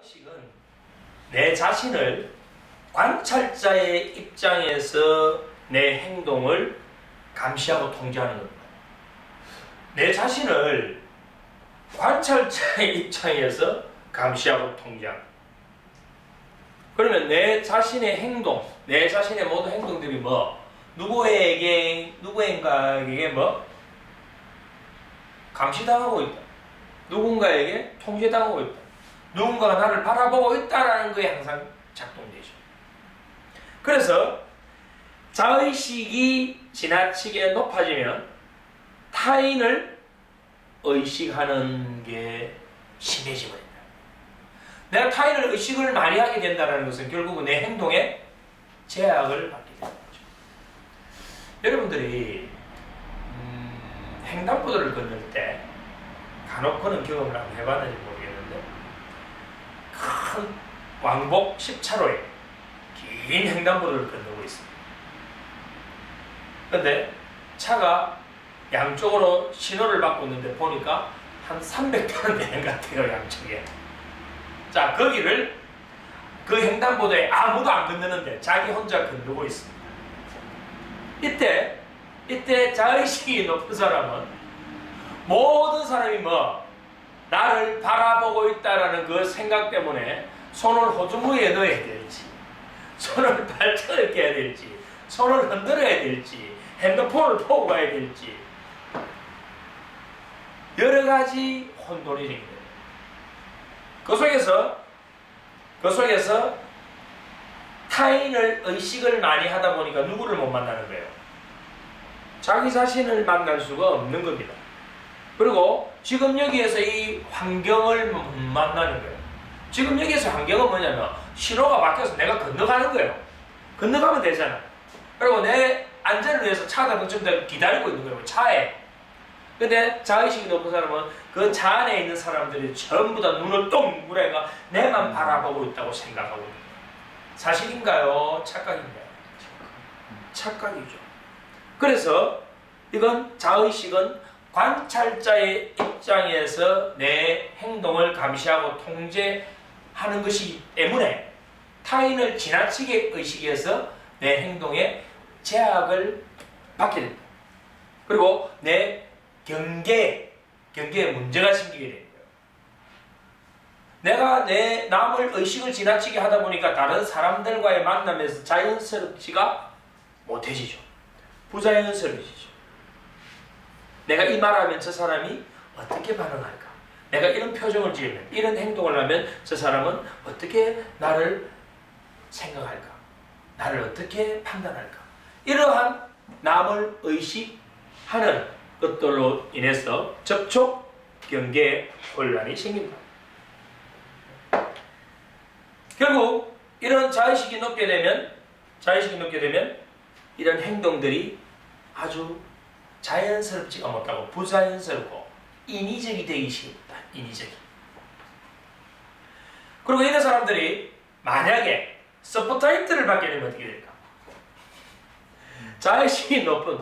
자의식은 내 자신을 관찰자의 입장에서 내 행동을 감시하고 통제하는 겁니다. 내 자신을 관찰자의 입장에서 감시하고 통제하는. 그러면 내 자신의 행동, 내 자신의 모든 행동들이 누구인가에게 감시당하고 있다. 누군가에게 통제당하고 있다. 누군가가 나를 바라보고 있다라는 거에 항상 작동되죠. 그래서 자의식이 지나치게 높아지면 타인을 의식하는 게 심해져 버린다. 내가 타인을 의식을 많이 하게 된다는 것은 결국은 내 행동에 제약을 받게 되는 거죠. 여러분들이 횡단보도를 건널 때 간혹은 경험을 한번 해봤는지 모르겠는데 큰 왕복 10차로에 긴 횡단보도를 건너고 있습니다. 근데 차가 양쪽으로 신호를 받고 있는데 보니까 한 300대는 되는 것 같아요, 양쪽에. 자, 거기를 그 횡단보도에 아무도 안 건너는데 자기 혼자 건너고 있습니다. 이때 자의식이 높은 사람은 모든 사람이 나를 바라보고 있다라는 그 생각 때문에 손을 호주머니에 넣어야 될지, 손을 발등을 깨야 될지, 손을 흔들어야 될지, 핸드폰을 보고 가야 될지 여러 가지 혼돈이 생깁니다. 그 속에서 타인을 의식을 많이 하다 보니까 누구를 못 만나는 거예요? 자기 자신을 만날 수가 없는 겁니다. 그리고 지금 여기에서 이 환경을 못 만나는 거예요. 지금 여기에서 환경은 뭐냐면 신호가 바뀌어서 내가 건너가는 거예요. 건너가면 되잖아. 그리고 내 안전을 위해서 차가 좀 기다리고 있는 거예요. 차에. 근데 자의식이 높은 사람은 그 차 안에 있는 사람들이 전부 다 눈을 동그래가 내만 바라보고 있다고 생각하고 있는 거예요. 사실인가요? 착각인가요? 착각이죠. 그래서 이건 자의식은 관찰자의 입장에서 내 행동을 감시하고 통제하는 것이기 때문에 타인을 지나치게 의식해서 내 행동에 제약을 받게 됩니다. 그리고 내 경계에 문제가 생기게 됩니다. 내가 내 남을 의식을 지나치게 하다 보니까 다른 사람들과의 만남에서 자연스럽지가 못해지죠. 부자연스러워지죠. 내가 이 말하면 저 사람이 어떻게 반응할까? 내가 이런 표정을 지으면, 이런 행동을 하면 저 사람은 어떻게 나를 생각할까? 나를 어떻게 판단할까? 이러한 남을 의식하는 것들로 인해서 접촉 경계에 혼란이 생깁니다. 결국 이런 자의식이 높게 되면 이런 행동들이 아주 자연스럽지가 못하고 부자연스럽고 인위적이 되기 쉽다. 인위적이. 그리고 이런 사람들이 만약에 스포트라이트를 받게 되면 어떻게 될까? 자의식이 높은,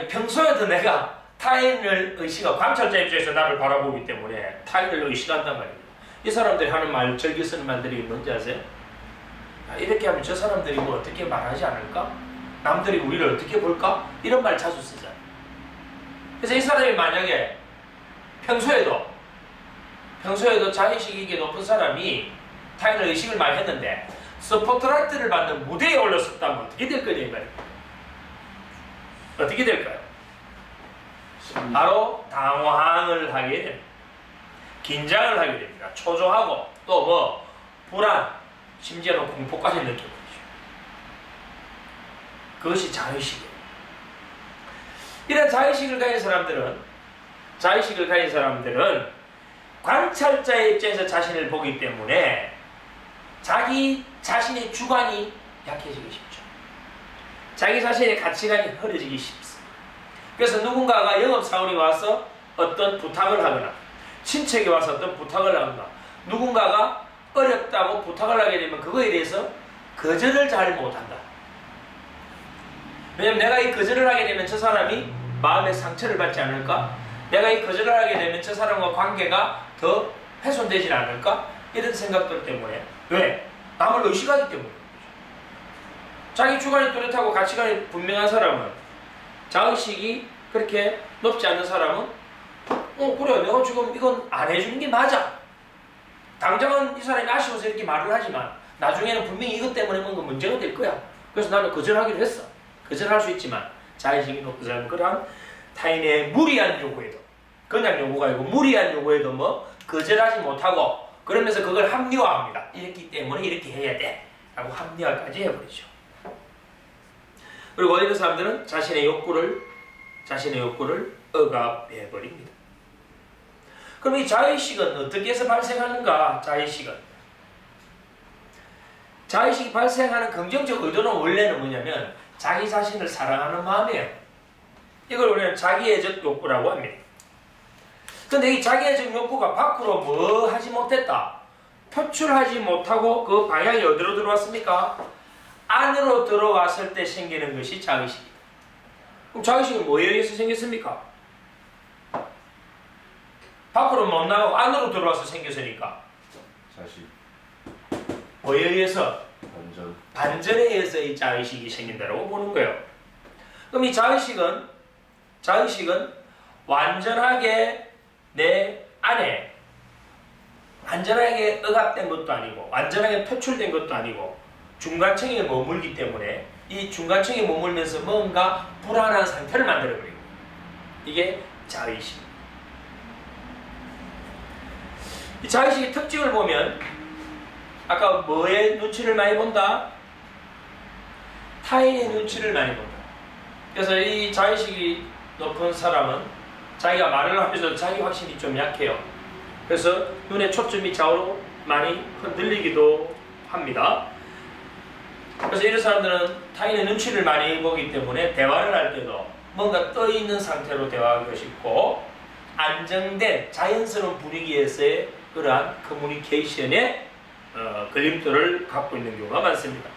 평소에도 내가 타인을 의식하고 관찰자 입장에서 나를 바라보기 때문에 타인을 의식한단 말이에요. 이 사람들이 하는 말, 즐겨 쓰는 말들이 뭔지 아세요? 이렇게 하면 저 사람들이 어떻게 말하지 않을까? 남들이 우리를 어떻게 볼까? 이런 말 자주 쓰잖아요. 그래서 이 사람이 만약에 평소에도 자의식이 높은 사람이 타인을 의식을 많이 했는데 스포트라이트를 받는 무대에 올렸었다면 어떻게 될 거냐 이 말이에요. 어떻게 될까요? 바로 당황을 하게 됩니다. 긴장을 하게 됩니다. 초조하고 또 불안, 심지어는 공포까지 느껴보죠. 그것이 자의식이에요. 이런 자의식을 가진 사람들은 관찰자의 입장에서 자신을 보기 때문에 자기 자신의 주관이 약해지기 쉽죠. 자기 자신의 가치관이 흐려지기 쉽습니다. 그래서 누군가가 영업사원이 와서 어떤 부탁을 하거나 친척이 와서 어떤 부탁을 하거나 누군가가 어렵다고 부탁을 하게 되면 그거에 대해서 거절을 잘 못한다. 왜냐면 내가 이 거절을 하게 되면 저 사람이 마음의 상처를 받지 않을까? 내가 이 거절을 하게 되면 저 사람과 관계가 더 훼손되지 않을까? 이런 생각들 때문에. 왜? 남을 의식하기 때문에. 자기 주관이 뚜렷하고 가치관이 분명한 사람은, 자의식이 그렇게 높지 않는 사람은 그래, 내가 지금 이건 안 해주는 게 맞아. 당장은 이 사람이 아쉬워서 이렇게 말을 하지만 나중에는 분명히 이것 때문에 뭔가 문제가 될 거야. 그래서 나는 거절하기로 했어. 거절할 수 있지만 자의식이 높은 사람은 그러한 타인의 무리한 요구에도, 그냥 요구가 아니고 무리한 요구에도 뭐 거절하지 못하고, 그러면서 그걸 합리화합니다. 이랬기 때문에 이렇게 해야 돼 라고 합리화까지 해버리죠. 그리고 이런 사람들은 자신의 욕구를 억압해버립니다. 그럼 이 자의식은 어떻게 해서 발생하는가? 자의식이 발생하는 긍정적 의도는 원래는 뭐냐면 자기 자신을 사랑하는 마음이에요. 이걸 우리는 자기애적 욕구라고 합니다. 근데 이 자기애적 욕구가 밖으로 뭐 하지 못했다, 표출하지 못하고 그 방향이 어디로 들어왔습니까? 안으로 들어왔을 때 생기는 것이 자의식이다. 그럼 자의식은 뭐에 의해서 생겼습니까? 밖으로 못 나가고 안으로 들어와서 생겼으니까. 자식. 뭐에 의해서? 반전. 반전에 의해서 이 자의식이 생긴다고 보는 거예요. 그럼 이 자의식은 완전하게 내 안에 완전하게 억압된 것도 아니고 완전하게 표출된 것도 아니고 중간층에 머물기 때문에 이 중간층에 머물면서 뭔가 불안한 상태를 만들어버리고, 이게 자의식. 이 자의식의 특징을 보면 아까 뭐의 눈치를 많이 본다? 타인의 눈치를 많이 본다. 그래서 이 자의식이 높은 사람은 자기가 말을 하면서 자기 확신이 좀 약해요. 그래서 눈의 초점이 좌우로 많이 흔들리기도 합니다. 그래서 이런 사람들은 타인의 눈치를 많이 보기 때문에 대화를 할 때도 뭔가 떠있는 상태로 대화하기가 쉽고, 안정된 자연스러운 분위기에서의 그러한 커뮤니케이션에 걸림돌을 갖고 있는 경우가 많습니다.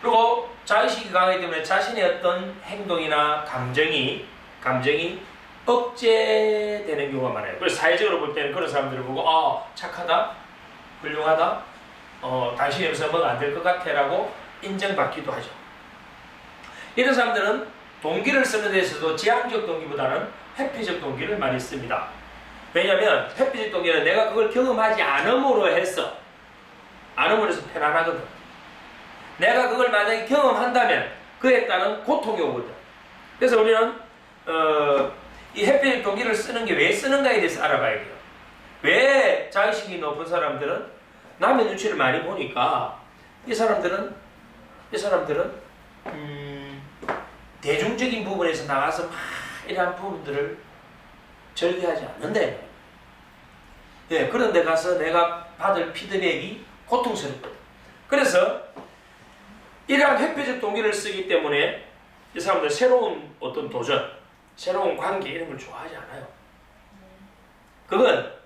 그리고 자의식이 강하기 때문에 자신의 어떤 행동이나 감정이 억제되는 경우가 많아요. 그래서 사회적으로 볼 때는 그런 사람들을 보고 착하다, 훌륭하다, 당신이 여기서 뭐가 안 될 것 같아 라고 인정받기도 하죠. 이런 사람들은 동기를 쓰는 데서도 지향적 동기보다는 회피적 동기를 많이 씁니다. 왜냐하면 회피적 동기는 내가 그걸 경험하지 않음으로 해서 편안하거든. 내가 그걸 만약에 경험한다면 그에 따른 고통이 오거든. 그래서 우리는 이 회피적 동기를 쓰는 게 왜 쓰는가에 대해서 알아봐야 돼요. 왜 자의식이 높은 사람들은 남의 눈치를 많이 보니까 이 사람들은 대중적인 부분에서 나가서 막 이러한 부분들을 절개하지 않는데, 그런 데 가서 내가 받을 피드백이 고통스럽거든. 그래서 이러한 회피적 동기를 쓰기 때문에 이 사람들 새로운 어떤 도전, 새로운 관계 이런 걸 좋아하지 않아요. 그건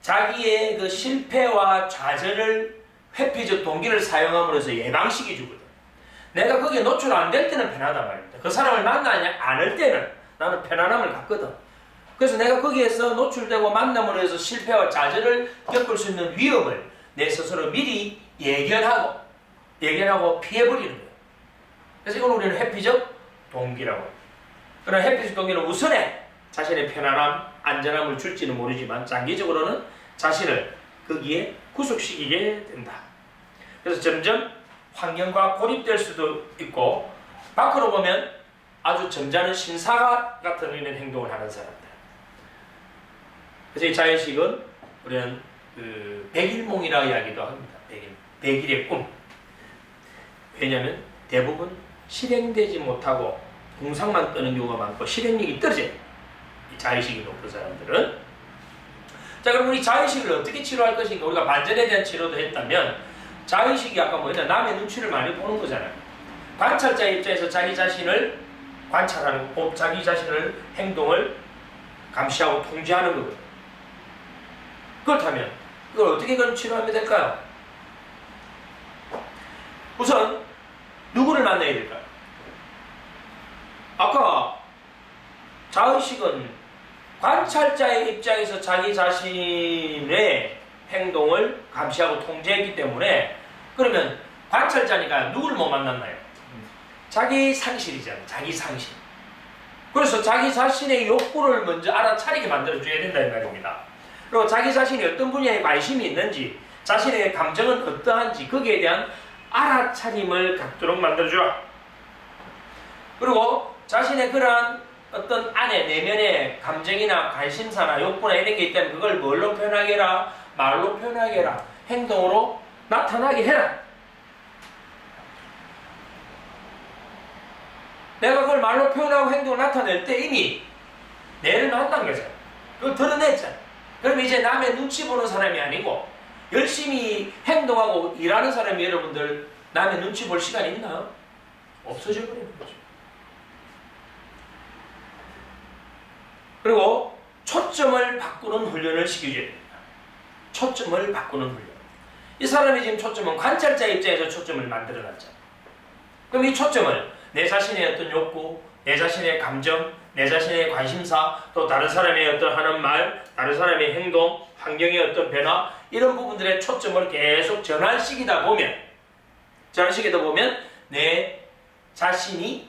자기의 그 실패와 좌절을 회피적 동기를 사용함으로써 예방시켜 주거든. 내가 거기에 노출 안 될 때는 편하단 말입니다. 그 사람을 만나지 않을 때는 나는 편안함을 갖거든. 그래서 내가 거기에서 노출되고 만남으로 해서 실패와 좌절을 겪을 수 있는 위험을 내 스스로 미리 예견하고 피해버리는 거예요. 그래서 이걸 우리는 회피적 동기라고 해요. 그러나 회피적 동기는 우선에 자신의 편안함, 안전함을 줄지는 모르지만 장기적으로는 자신을 거기에 구속시키게 된다. 그래서 점점 환경과 고립될 수도 있고, 밖으로 보면 아주 점잖은 신사 같은 이런 행동을 하는 사람들. 그래서 이 자의식은 우리는 백일몽이라 이야기도 합니다. 백일의 꿈. 왜냐하면 대부분 실행되지 못하고 공상만 뜨는 경우가 많고 실행력이 떨어져요. 이 자의식이 높은 사람들은. 자, 그럼 우리 자의식을 어떻게 치료할 것인가? 우리가 반전에 대한 치료도 했다면, 자의식이 아까 뭐냐, 남의 눈치를 많이 보는 거잖아요. 관찰자 입장에서 자기 자신을 관찰하는 거고, 자기 자신을 행동을 감시하고 통제하는 거거든요. 그렇다면 이걸 어떻게 그럼 치료하면 될까요? 우선 누구를 만나야 될까요? 아까 자의식은 관찰자의 입장에서 자기 자신의 행동을 감시하고 통제했기 때문에 그러면 관찰자니까 누굴 못 만났나요? 자기 상실이잖아요. 자기 상실. 그래서 자기 자신의 욕구를 먼저 알아차리게 만들어줘야 된다는 말입니다. 그리고 자기 자신이 어떤 분야에 관심이 있는지 자신의 감정은 어떠한지 거기에 대한 알아차림을 갖도록 만들어주라. 그리고 자신의 그러한 어떤 안에 내면의 감정이나 관심사나 욕구나 이런 게 있다면 그걸 뭘로 표현하게 해라? 말로 표현하게 해라. 행동으로 나타나게 해라. 내가 그걸 말로 표현하고 행동을 나타낼 때 이미 내를 만난 거잖아. 그걸 드러냈잖아. 그럼 이제 남의 눈치 보는 사람이 아니고 열심히 행동하고 일하는 사람이 여러분들 남의 눈치 볼 시간이 있나요? 없어져 버리는 거죠. 그리고 초점을 바꾸는 훈련을 시켜줘야 됩니다. 초점을 바꾸는 훈련. 이 사람이 지금 초점은 관찰자 입장에서 초점을 만들어놨잖아요. 그럼 이 초점을 내 자신의 어떤 욕구, 내 자신의 감정, 내 자신의 관심사, 또 다른 사람의 어떤 하는 말, 다른 사람의 행동, 환경의 어떤 변화 이런 부분들의 초점을 계속 전환시키다 보면 내 자신이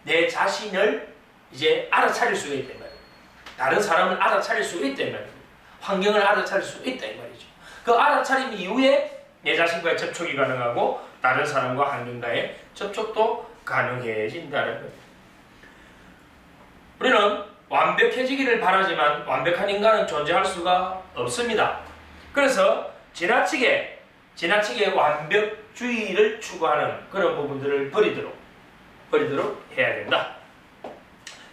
내 자신을 이제 알아차릴 수가 있단 말이에요. 다른 사람을 알아차릴 수가 있단 말이에요. 환경을 알아차릴 수가 있다 이 말이죠. 그 알아차림 이후에 내 자신과의 접촉이 가능하고 다른 사람과 환경과의 접촉도 가능해진다는 거예요. 우리는 완벽해지기를 바라지만 완벽한 인간은 존재할 수가 없습니다. 그래서 지나치게 완벽주의를 추구하는 그런 부분들을 버리도록 해야 된다.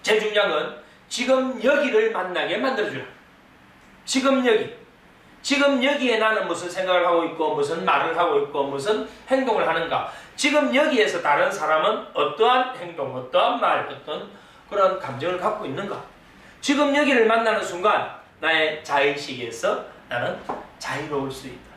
제일 중요한 건 지금 여기를 만나게 만들어주라. 지금 여기에 나는 무슨 생각을 하고 있고 무슨 말을 하고 있고 무슨 행동을 하는가. 지금 여기에서 다른 사람은 어떠한 행동, 어떠한 말, 어떤 그런 감정을 갖고 있는가. 지금 여기를 만나는 순간 나의 자의식에서 나는 자유로울 수 있다.